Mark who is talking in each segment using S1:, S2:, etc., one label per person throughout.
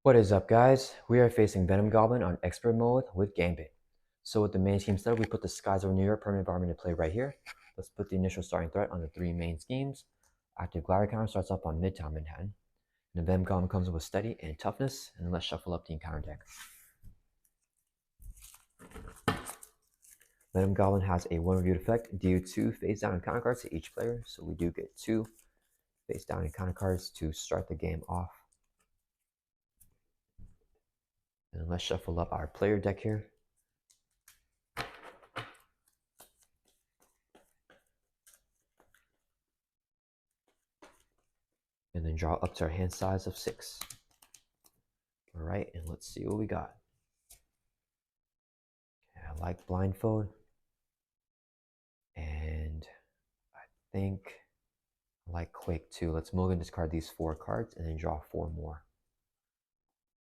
S1: What is up, guys? We are facing Venom Goblin on Expert Mode with Gambit. So with the main scheme set, we put the Skies over New York permanent environment to play right here. Let's put the initial starting threat on the three main schemes. Active Glider counter starts up on Midtown Manhattan. And the Venom Goblin comes in with Steady and Toughness, and let's shuffle up the encounter deck. Venom Goblin has a one reviewed effect, deal 2 face down encounter cards to each player, so we do get 2 face down encounter cards to start the game off. And let's shuffle up our player deck here. And then draw up to our hand size of 6. All right, and let's see what we got. Okay, I like Blindfold. And I think I like Quake too. Let's mulligan discard these 4 cards and then draw 4 more.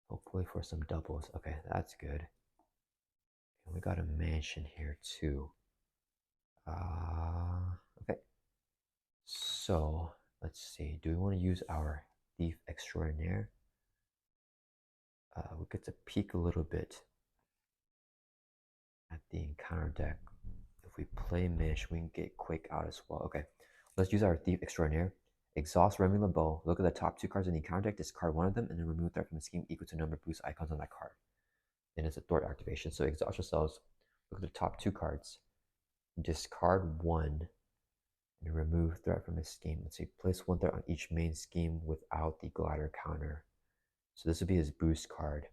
S1: Hopefully for some doubles. Okay, that's good. And we got a mansion here too. Okay. So let's see. Do we want to use our Thief Extraordinaire? We get to peek a little bit at the encounter deck. If we play Mansion, we can get Quake out as well. Okay, let's use our Thief Extraordinaire. Exhaust Remy LeBeau. Look at the top 2 cards in the encounter deck, discard one of them, and then remove threat from the scheme equal to number of boost icons on that card. And it's a thwart activation. So exhaust yourselves. Look at the top 2 cards. Discard one and remove threat from the scheme. Let's see, place 1 threat on each main scheme without the glider counter. So this would be his boost card.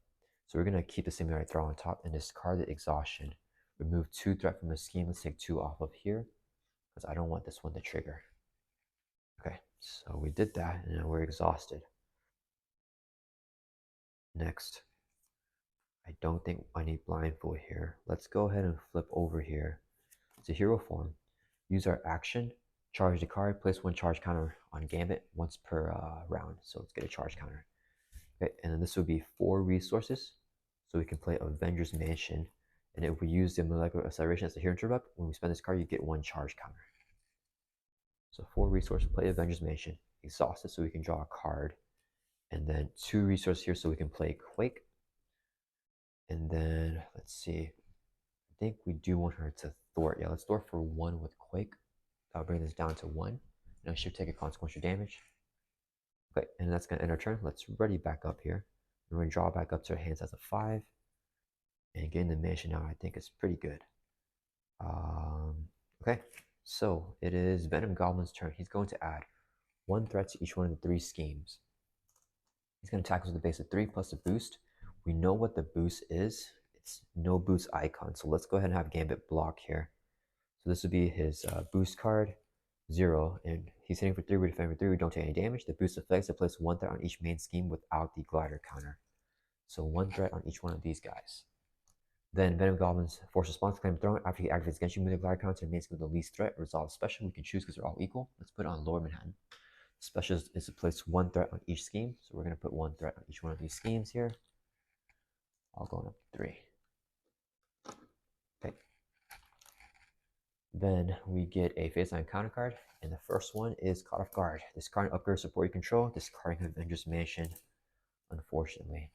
S1: So we're gonna keep the Simulated Throw on top and discard the exhaustion. Remove 2 threat from the scheme. Let's take 2 off of here because I don't want this one to trigger. Okay, so we did that and now we're exhausted. Next, I don't think I need Blindfold here. Let's go ahead and flip over here to Hero Form. Use our action, charge the card, place 1 charge counter on Gambit once per round. So let's get a charge counter. Okay, and then this would be 4 resources. So we can play Avengers Mansion. And if we use the Molecular Acceleration as a hero interrupt, when we spend this card, you get 1 charge counter. So 4 resources, play Avengers Mansion, exhaust it so we can draw a card. And then 2 resources here so we can play Quake. And then, let's see, I think we do want her to thwart. Yeah, let's thwart for 1 with Quake. That'll bring this down to 1. And I should take a consequential damage. Okay, and that's going to end our turn. Let's ready back up here. We're going to draw back up to our hands as a 5. And getting the mansion now, I think is pretty good. Okay, so it is Venom Goblin's turn. He's going to add 1 threat to each one of the 3 schemes. He's going to attack us with a base of 3 plus a boost. We know what the boost is. It's no boost icon. So let's go ahead and have Gambit block here. So this would be his boost card, 0. And he's hitting for 3, we defend for 3, we don't take any damage. The boost effects to place 1 threat on each main scheme without the glider counter. So 1 threat on each one of these guys. Then Venom Goblin's force response claim throne. After he activates against you, move the glider counter to main scheme with the least threat. Resolve special. We can choose because they're all equal. Let's put it on Lower Manhattan. Special is to place 1 threat on each scheme. So we're going to put 1 threat on each one of these schemes here. All going up 3. Okay. Then we get a face line counter card. And the first one is Caught Off Guard. Discarding upgrade support you control. Discarding Avengers Mansion, unfortunately.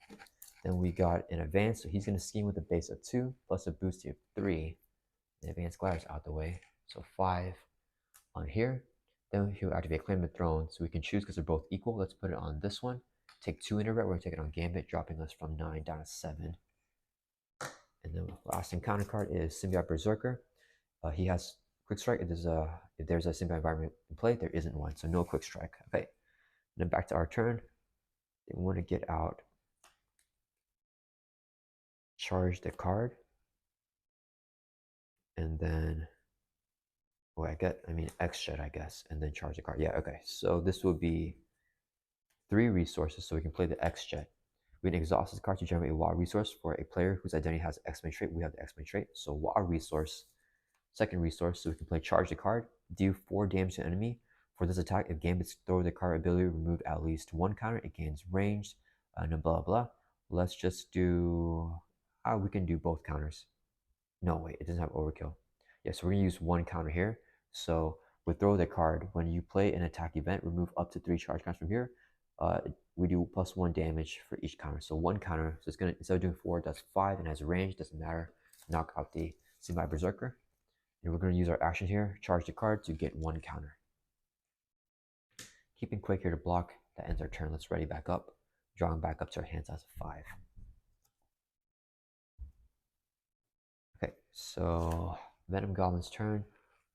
S1: Then we got an advance. So he's going to scheme with a base of 2 plus a boost of 3. The advanced glider's out the way. So 5 on here. Then he'll activate Claim the Throne. So we can choose because they're both equal. Let's put it on this one. Take 2 into red. We're going to take it on Gambit, dropping us from 9 down to 7. And then the last encounter card is Symbiote Berserker. He has Quick Strike. If there's a Symbiote environment in play, there isn't one. So no Quick Strike. Okay. Then back to our turn. We want to get out. Charge the card. And then X-Jet, I guess, and then charge the card. Yeah, okay. So this will be 3 resources, so we can play the X-Jet. We can exhaust this card to generate a WoW resource for a player whose identity has X-Men trait. We have the X-Men trait. So WoW resource, second resource, so we can play charge the card, deal 4 damage to the enemy. For this attack, if Gambit's throw the card ability remove at least 1 counter, it gains range, and blah, blah. Let's just do, we can do both counters. No, wait, it doesn't have overkill. Yeah, so we're gonna use 1 counter here. So with throw the card, when you play an attack event, remove up to 3 charge counters from here. we do +1 damage for each counter. So 1 counter, so it's gonna, instead of doing 4, it does 5 and has a range, doesn't matter. Knock out the Semi Berserker. And we're gonna use our action here, charge the card to get 1 counter. Keeping quick here to block, that ends our turn. Let's ready back up. Drawing back up to our hand size of 5. Okay, so Venom Goblin's turn.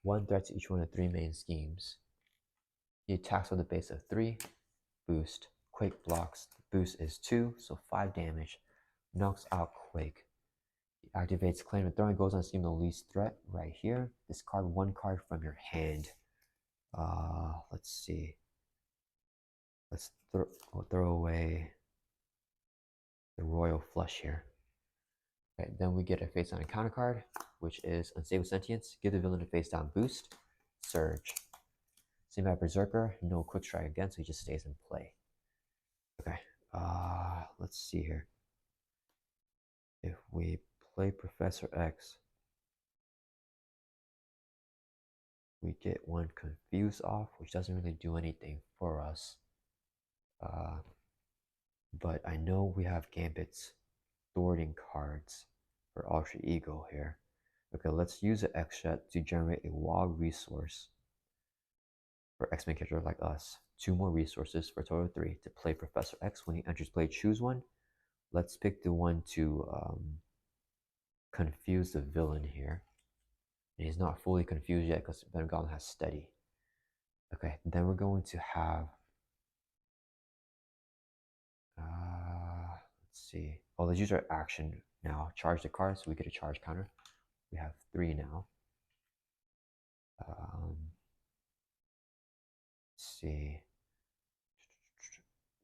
S1: 1 threat to each one of 3 main schemes. He attacks with a base of 3. Boost. Quake blocks. The boost is 2, so 5 damage. Knocks out Quake. He activates Claim and Throwing, goes on scheme the least threat right here. Discard 1 card from your hand. Let's see. Let's throw away the Royal Flush here. Okay, then we get a face down encounter card, which is Unstable Sentience. Give the villain a face down boost. Surge. Semi Berserker, no quick strike again, so he just stays in play. Okay, let's see here. If we play Professor X, we get 1 Confuse off, which doesn't really do anything for us. But I know we have Gambit's thwarting cards for Alter Ego here. Okay, let's use the X-Jet to generate a wild resource for X-Men character like us. 2 more resources for a total of 3 to play Professor X. When he enters play, choose one. Let's pick the one to confuse the villain here. And he's not fully confused yet because Venom Goblin has steady. Okay, then we're going to have let's see. Oh, let's use our action now. Charge the card, so we get a charge counter. We have 3 now. Let's see.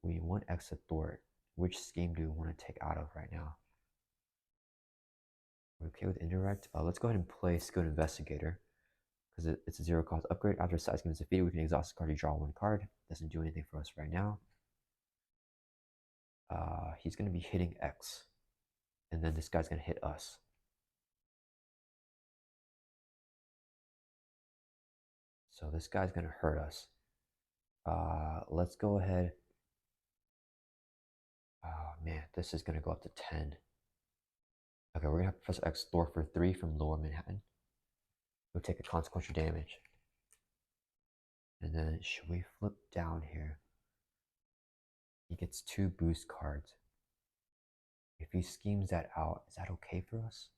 S1: We want Exit Thwart. Which scheme do we want to take out of right now? We're okay with Indirect. Let's go ahead and play Skilled Investigator because it's a 0 cost upgrade. After a side scheme is defeated, we can exhaust the card to draw 1 card. Doesn't do anything for us right now. He's going to be hitting X, and then this guy's going to hit us. So this guy's going to hurt us. Let's go ahead. Oh man, this is going to go up to 10. Okay, we're going to have Professor X Thor for 3 from Lower Manhattan. We'll take a consequential damage. And then should we flip down here? He gets 2 boost cards. If he schemes that out, is that okay for us?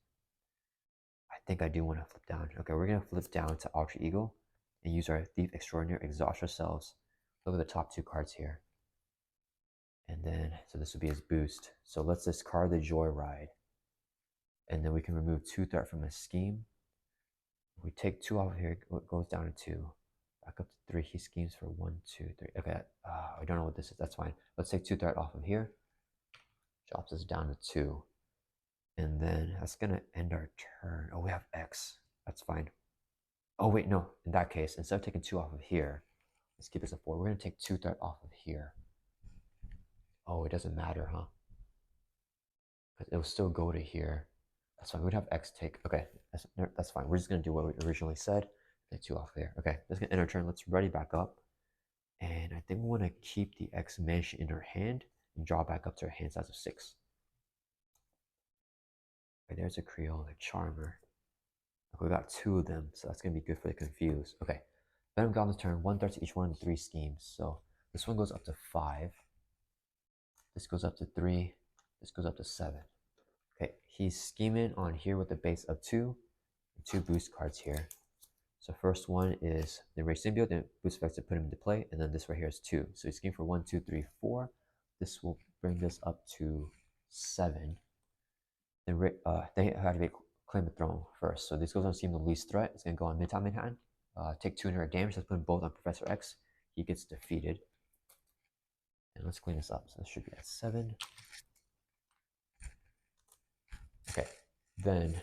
S1: I think I do want to flip down. Okay, we're going to flip down to Alter Ego and use our Thief Extraordinaire, exhaust ourselves. Look at the top 2 cards here. And then, so this would be his boost. So let's discard the Joyride. And then we can remove 2 threat from his scheme. If we take 2 off of here, it goes down to 2. Back up to 3, he schemes for 1, 2, 3. Okay, I don't know what this is, that's fine. Let's take 2 threat off of here. Drops us down to 2. And then that's gonna end our turn. Oh, we have X, that's fine. Oh wait, no, in that case, instead of taking 2 off of here, let's keep this a 4. We're gonna take 2 threat off of here. Oh, it doesn't matter, huh? It will still go to here. That's fine. We'd have X take. Okay, that's fine. We're just gonna do what we originally said. Take 2 off there. Okay, that's gonna end our turn. Let's ready back up. And I think we want to keep the X Mansion in our hand and draw back up to our hand size of 6. Okay, there's a Creole, a Charmer. Okay, we got 2 of them, so that's gonna be good for the Confuse. Okay, Venom Goblin's turn. 1 threat to each one of the 3 schemes. So this one goes up to 5. This goes up to 3. This goes up to 7. Okay, he's scheming on here with a base of 2. 2 boost cards here. So first one is the Enraged Symbiote, then boost effects to put him into play, and then this right here is 2. So he's scheming for 1, 2, 3, 4. This will bring this up to 7. Then they have to claim the throne first. So this goes on scheme the least threat. It's gonna go on Midtown Manhattan. Take 200 damage. Let's put them both on Professor X. He gets defeated. And let's clean this up. So this should be at 7. Okay, then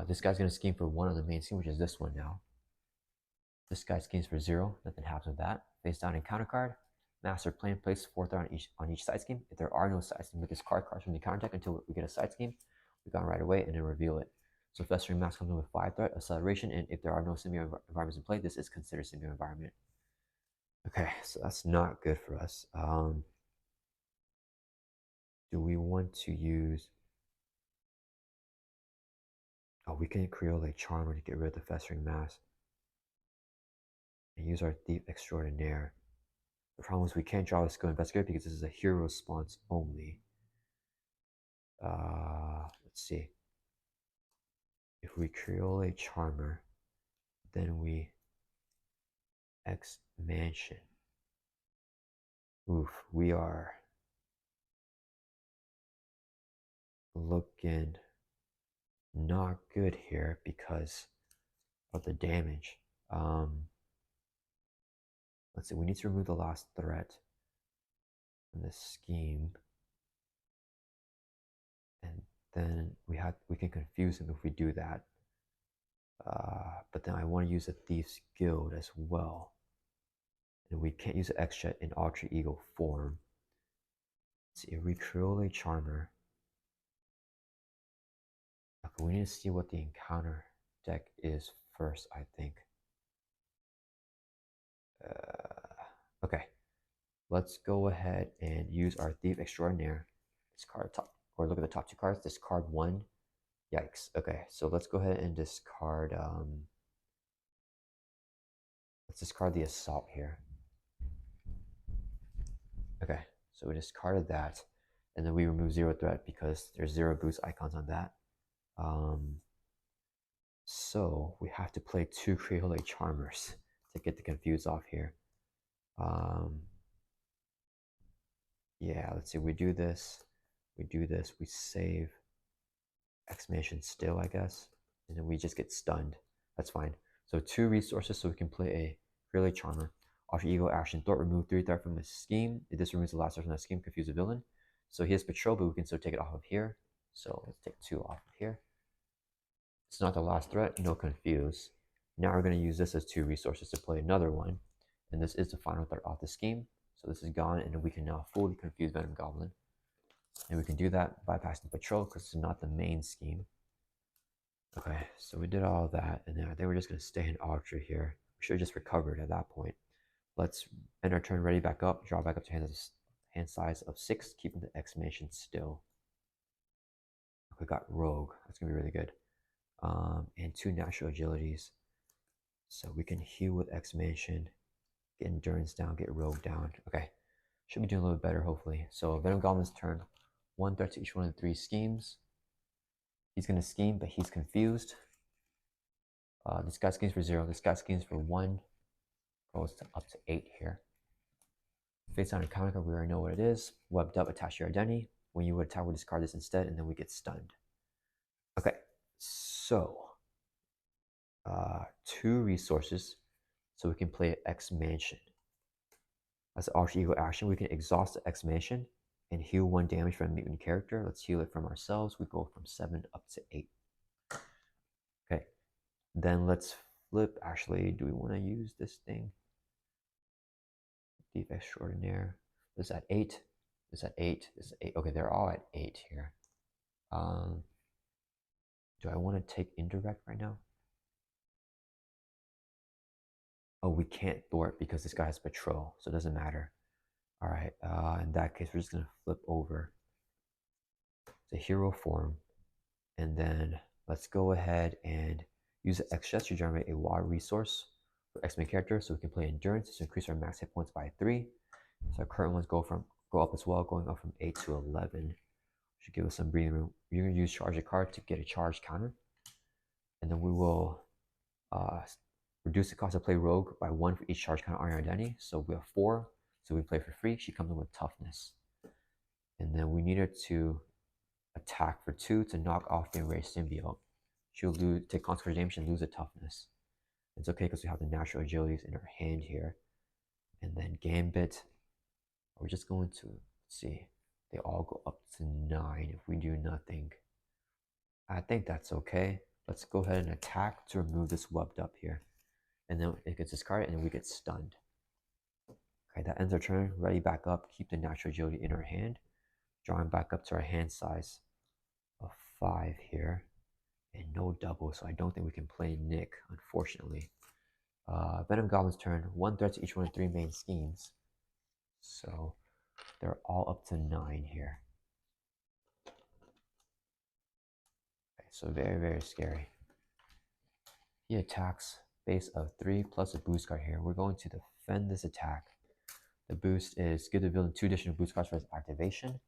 S1: this guy's going to scheme for 1 on the main scheme, which is this one now. This guy schemes for 0. Nothing happens with that. Face down encounter card. Master Plan. Place 4 threat on each side scheme. If there are no side schemes, we discard cards from the counter deck until we get a side scheme. We got it right away and then reveal it. So Festering Mask comes in with 5 threat, acceleration, and if there are no symbiote environments in play, this is considered symbiote environment. Okay, so that's not good for us. do we want to use... Oh, we can create a charmer to get rid of the festering mass. And use our thief extraordinaire. The problem is we can't draw a skill investigator because this is a hero response only. Let's see. If we create a charmer, then we X mansion. Oof, we are looking not good here because of the damage. Let's see, we need to remove the last threat from the scheme. And then we can confuse him if we do that. But then I want to use a Thief's Guild as well. And we can't use an X-Jet in alter ego form. Let's see, if we create a charmer. Okay, we need to see what the encounter deck is first, I think. Okay, let's go ahead and use our Thief Extraordinaire. Discard top, or look at the top two cards. Discard one. Yikes. Okay, so let's go ahead and discard. Let's discard the Assault here. Okay, so we discarded that, and then we remove zero threat because there's zero boost icons on that. So we have to play two Creole Charmers to get the confuse off here. Yeah, let's see. We do this, we save exclamation still, I guess, and then we just get stunned. That's fine. So two resources so we can play a Creole Charmer. Alter ego action, thought remove 3 threat from the scheme. If this removes the last threat from the scheme, confuse the villain. So he has patrol, but we can still take it off of here. So let's take 2 off of here. It's not the last threat, no confuse. Now we're going to use this as 2 resources to play another one. And this is the final threat off the scheme. So this is gone, and we can now fully confuse Venom Goblin. And we can do that bypassing patrol because it's not the main scheme. Okay, so we did all of that, and then I think we're just going to stay in Ultra here. We should have just recovered at that point. Let's end our turn ready back up, draw back up to hand size of 6, keeping the exclamation still. We got Rogue, that's going to be really good. And 2 natural agilities. So we can heal with exclamation, get endurance down, get Rogue down. Okay, should be doing a little better hopefully. So Venom Goblin's turn, 1 threat to each one of the 3 schemes. He's going to scheme, but he's confused. This guy schemes for 0, this guy schemes for 1. Goes to up to 8 here. Face on encounter card, we already know what it is. Webbed up, attach your identity. When you would attack, we discard this instead, and then we get stunned. Okay, so 2 resources, so we can play X Mansion. As an alter ego action, we can exhaust the X Mansion and heal 1 damage from a mutant character. Let's heal it from ourselves. We go from 7 up to 8. Okay, then let's flip. Actually, do we want to use this thing? Thief Extraordinaire. This at 8. This at 8. This at 8. Okay, they're all at 8 here. Do I want to take indirect right now? Oh, we can't thwart because this guy has patrol, so it doesn't matter. All right, in that case, we're just gonna flip over the hero form, and then let's go ahead and use the X-Jets to generate a wild resource for X-Men character, so we can play endurance to increase our max hit points by 3. So our current ones go up as well, going up from 8 to 11. Should give us some breathing room. You're gonna use charge a card to get a charge counter, and then we will reduce the cost of play Rogue by 1 for each charge counter on your identity. So we have 4, so we play for free. She comes in with toughness, and then we need her to attack for 2 to knock off the enraged symbiote. She'll take consequence damage and lose a toughness. It's okay because we have the natural agilities in her hand here. And then Gambit, we're just going to, let's see, they all go up to 9 if we do nothing. I think that's okay. Let's go ahead and attack to remove this webbed up here. And then it gets discarded and then we get stunned. Okay, that ends our turn. Ready back up. Keep the natural agility in our hand. Drawing back up to our hand size of 5 here. And no double, so I don't think we can play Nick, unfortunately. Venom Goblin's turn. 1 threat to each one of 3 main schemes. So they're all up to 9 here. so very, very scary. He attacks base of 3 plus a boost card here. We're going to defend this attack. The boost is give the villain 2 additional boost cards for his activation.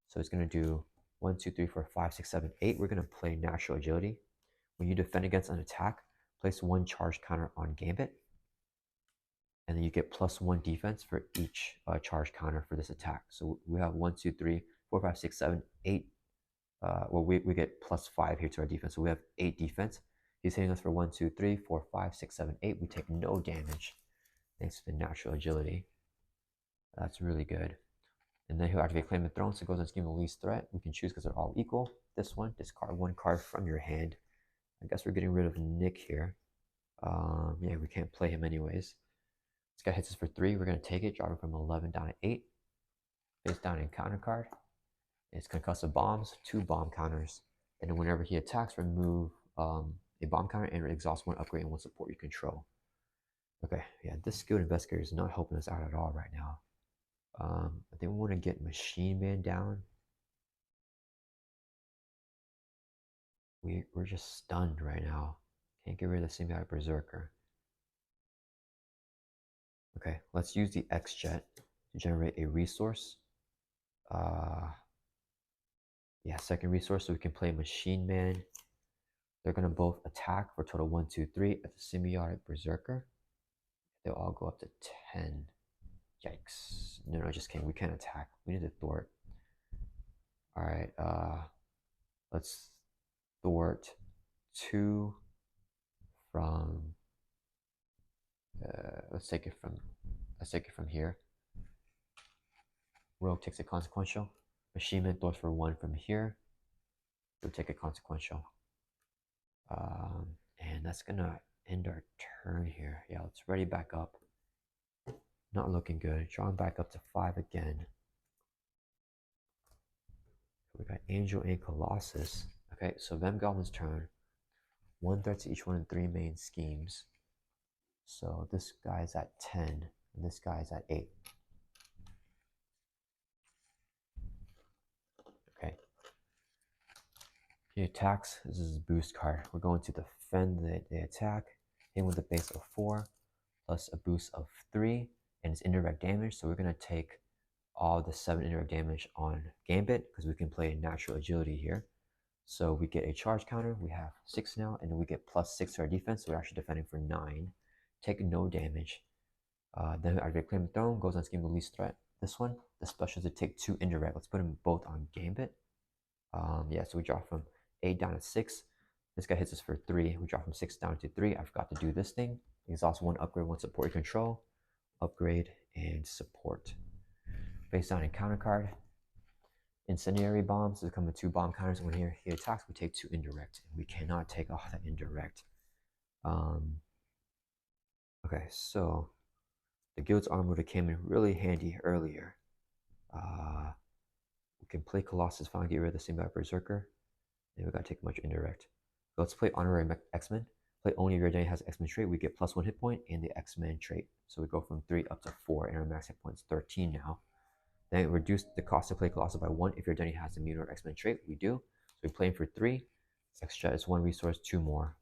S1: So it's going to do 1, 2, 3, 4, 5, 6, 7, 8. We're going to play Natural Agility. When you defend against an attack, place 1 charge counter on Gambit. And then you get +1 defense for each charge counter for this attack. So we have 1, 2, 3, 4, 5, 6, 7, 8. Well, we get +5 here to our defense. So we have 8 defense. He's hitting us for 1, 2, 3, 4, 5, 6, 7, 8. We take no damage thanks to the Natural Agility. That's really good. And then he'll activate Claim the Throne, so it goes on Scheme of Least Threat. We can choose because they're all equal. This one, discard 1 card from your hand. I guess we're getting rid of Nick here. Yeah, we can't play him anyways. This guy hits us for 3. We're going to take it, drop it from 11 down to 8. Face down and counter card. It's concussive bombs, 2 bomb counters. And then whenever he attacks, remove a bomb counter and exhaust 1 upgrade and 1 support you control. Okay, yeah, this skilled investigator is not helping us out at all right now. I think we want to get Machine Man down. We're just stunned right now. Can't get rid of the Symbiotic Berserker. Okay, let's use the X-Jet to generate a resource. Yeah, second resource, so we can play Machine Man. They're going to both attack for a total 1, 2, 3 at the Symbiotic Berserker. They'll all go up to 10. Yikes. No, just kidding. We can't attack. We need to thwart. Alright, let's thwart 2 from let's take it from here. Rogue takes a consequential. Machine Man thwarts for 1 from here. We'll take a consequential. And that's gonna end our turn here. Yeah, let's ready back up. Not looking good. Drawing back up to 5 again. We got Angel and Colossus. Okay, so Venom Goblin's turn. 1 threat to each one of the 3 main schemes. So this guy's at 10, and this guy's at 8. Okay. He attacks. This is his boost card. We're going to defend the attack. Hit with a base of 4, plus a boost of 3, and it's indirect damage. So we're going to take all the 7 indirect damage on Gambit, because we can play Natural Agility here. So we get a charge counter. We have 6 now, and then we get +6 to our defense. So we're actually defending for 9. Take no damage. Then our Reclaim the Throne goes on Scheme of Least Threat. This one, the special is to take 2 indirect. Let's put them both on Gambit. Yeah, so we drop from 8 down to 6. This guy hits us for 3. We drop from 6 down to 3. I forgot to do this thing. Exhaust 1 upgrade, 1 support you control. Upgrade and support. Face down and counter card. Incendiary bombs. They come with 2 bomb counters. When he attacks, we take 2 indirect. We cannot take off that indirect. Okay, so the Guild's Armor that came in really handy earlier. We can play Colossus, finally get rid of the Symbiotic Berserker. And we gotta take much indirect. So let's play Honorary X-Men. Play only if your identity has X-Men trait. We get +1 hit point and the X-Men trait. So we go from 3 up to 4, and our max hit points 13 now. Then reduce the cost to play Colossus by 1 if your identity has Immune or X-Men trait. We do. So we play him for 3. Extra is 1 resource, 2 more.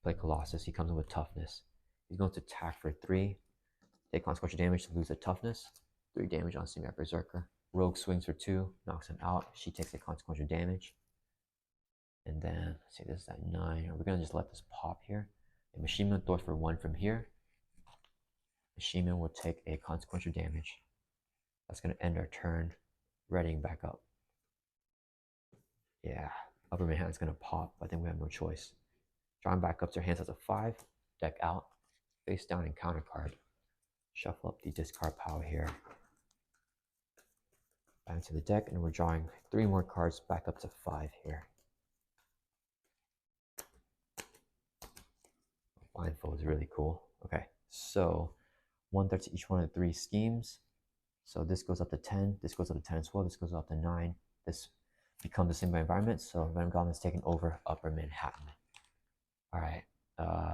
S1: Play Colossus. He comes in with toughness. He's going to attack for 3. Take consequential damage to lose the toughness. 3 damage on Symbiotic Berserker. Rogue swings for 2, knocks him out. She takes a consequential damage. And then, let's see, this is at 9. We're going to just let this pop here. And Machine Man throws for 1 from here. Machine Man will take a consequential damage. That's going to end our turn. Readying back up. Yeah, Upper Manhattan's going to pop, but then we have no choice. Drawing back up to our hands as a 5. Deck out. Face down and counter card. Shuffle up the discard pile here. Back into the deck, and we're drawing 3 more cards back up to 5 here. Blindfold is really cool. Okay, so 1 threat to each one of the 3 schemes. So this goes up to 10, this goes up to 10 as well, this goes up to 9. This becomes the same environment, so Venom Goblin is taking over Upper Manhattan. Alright,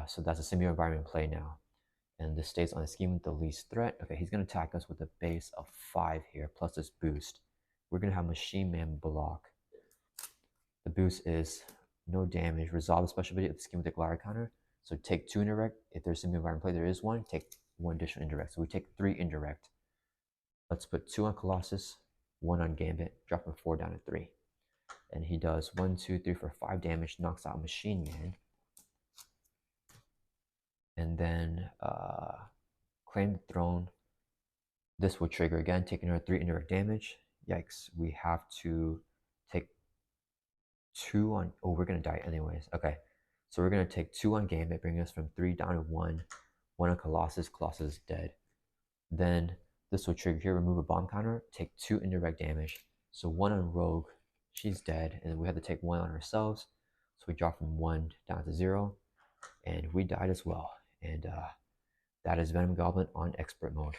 S1: so that's a similar environment play now. And this stays on the scheme with the least threat. Okay, he's going to attack us with a base of 5 here, plus this boost. We're going to have Machine Man block. The boost is no damage. Resolve the special ability of the skin with the glider counter. So take 2 indirect. If there's some environment play, there is one. Take 1 additional indirect. So we take 3 indirect. Let's put 2 on Colossus, 1 on Gambit, drop him 4 down to 3. And he does 1, 2, 3 for 5 damage, knocks out Machine Man. And then claim the throne. This will trigger again, taking another 3 indirect damage. Yikes, we have to take 2 on, oh, we're gonna die anyways. Okay, so we're gonna take 2 on Gambit, bringing us from 3 down to 1. 1 on Colossus, Colossus is dead. Then this will trigger here, remove a bomb counter, take 2 indirect damage. So 1 on Rogue, she's dead, and then we have to take 1 on ourselves. So we drop from 1 down to 0, and we died as well. And that is Venom Goblin on expert mode.